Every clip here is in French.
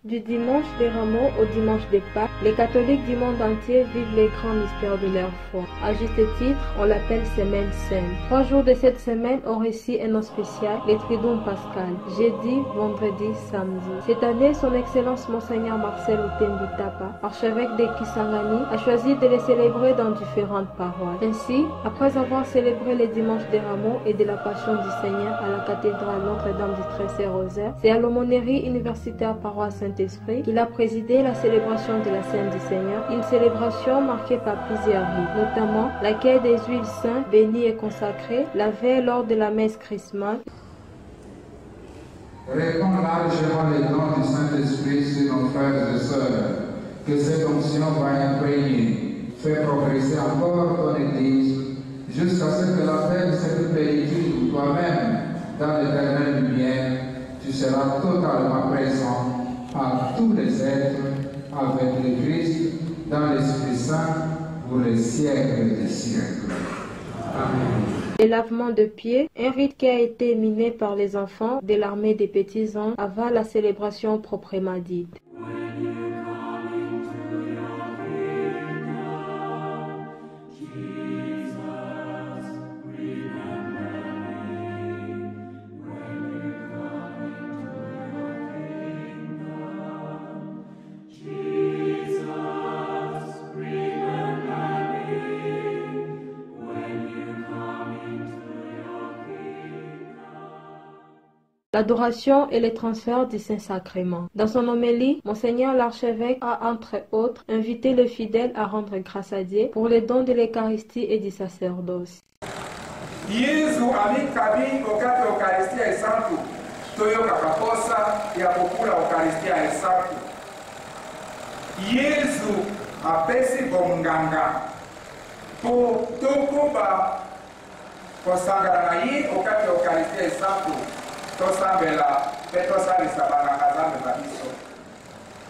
Du dimanche des Rameaux au dimanche des Pâques, les catholiques du monde entier vivent les grands mystères de leur foi. À juste titre, on l'appelle Semaine Sainte. 3 jours de cette semaine ont reçu un nom spécial, les Triduum Pascal, jeudi, vendredi, samedi. Cette année, son Excellence Monseigneur Marcel Utembi Tapa, archevêque de Kisangani, a choisi de les célébrer dans différentes paroisses. Ainsi, après avoir célébré les dimanches des Rameaux et de la Passion du Seigneur à la cathédrale Notre-Dame du Très-Saint-Rosaire, c'est à l'aumônerie universitaire paroisse Saint-Esprit qu'il a présidé la célébration de la Sainte du Seigneur, une célébration marquée par plusieurs rites, notamment l'accueil des huiles saintes bénies et consacrées, la veille lors de la messe chrismale. Répand largement les dons du Saint-Esprit sur nos frères et sœurs, que cette onction va imprégner, faire progresser encore ton Église, jusqu'à ce que la paix de cette plénitude toi-même, dans l'éternelle lumière, tu seras totalement présent à tous les êtres avec le Christ dans l'Esprit Saint pour les siècles des siècles. Amen. Le lavement de pieds, un rite qui a été miné par les enfants de l'armée des petits anges avant la célébration proprement dite. L'adoration et le transfert du Saint-Sacrement. Dans son homélie, Monseigneur l'archevêque a entre autres invité les fidèles à rendre grâce à Dieu pour les dons de l'Eucharistie et du sacerdoce. Yesu amikabi wakati Eucharistia esantu toyoka kakosa ya kukula Eucharistia esantu. Yesu apesi bonganga po tokuba kosangana na ye wakati Eucharistia esantu. Tosambela petosalisa banakazambe babiso.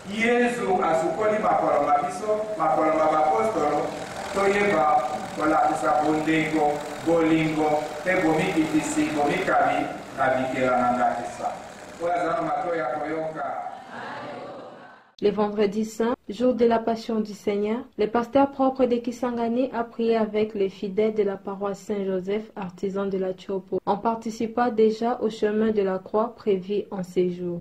Yesu asukoli makolo mabiso, makolo mabapostolo, toyeba kolakisa bondengo, bolingo, te bomikitisi, bomikabi, na bikela na ngakisa. Oazana matoya koyoka. Le vendredi saint, jour de la Passion du Seigneur, le pasteur propre de Kisangani a prié avec les fidèles de la paroisse Saint-Joseph, artisan de la Chopo, en participant déjà au chemin de la croix prévu en ces jours.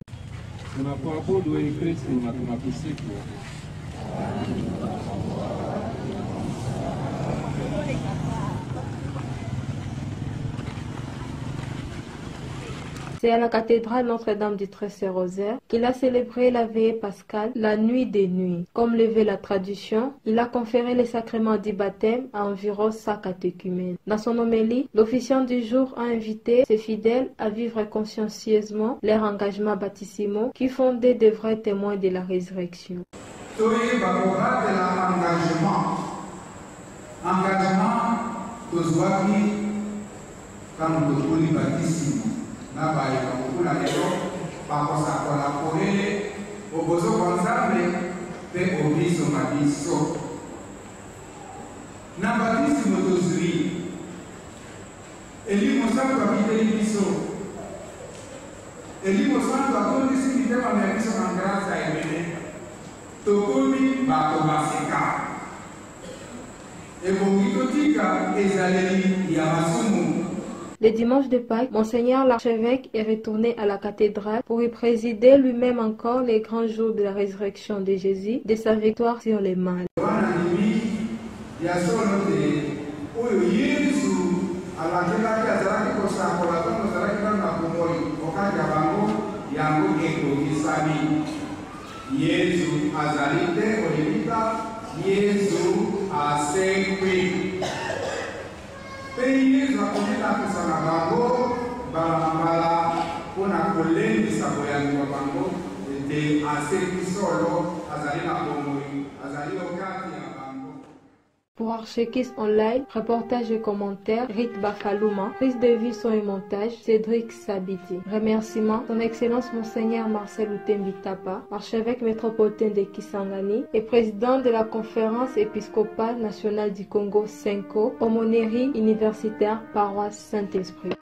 C'est à la cathédrale Notre-Dame du Très-Saint-Rosaire qu'il a célébré la veillée pascale, la nuit des nuits. Comme le veut la tradition, il a conféré les sacrements du baptême à environ 100 catéchumènes. Dans son homélie, l'officiant du jour a invité ses fidèles à vivre consciencieusement leur engagement baptismaux qui font des vrais témoins de la résurrection. Na bali kakukula lelo bakosa kolaborele obozo konzambe pe obiso mabiso na batisimo tozwi elimo santo abiteli biso elimo santo akondisi bitema na biso na grâce ebele tokomi bato baseka ebongi totika ezaleli ya masumu. Le dimanche de Pâques, Monseigneur l'archevêque est retourné à la cathédrale pour y présider lui-même encore les grands jours de la résurrection de Jésus, de sa victoire sur les mal. Yesu akomela kusana bango balambala pona kolendisa boyangi wa bango ete aseki solo azali na bomoi azali okati ya bango. Pour Archekis Online, reportage et commentaires, Rite Bafalouma, prise de vue son et montage, Cédric Sabiti. Remerciements, Son Excellence Monseigneur Marcel Utembi Tapa, archevêque métropolitain de Kisangani et président de la conférence épiscopale nationale du Congo, Senko, aumônerie universitaire, paroisse Saint-Esprit.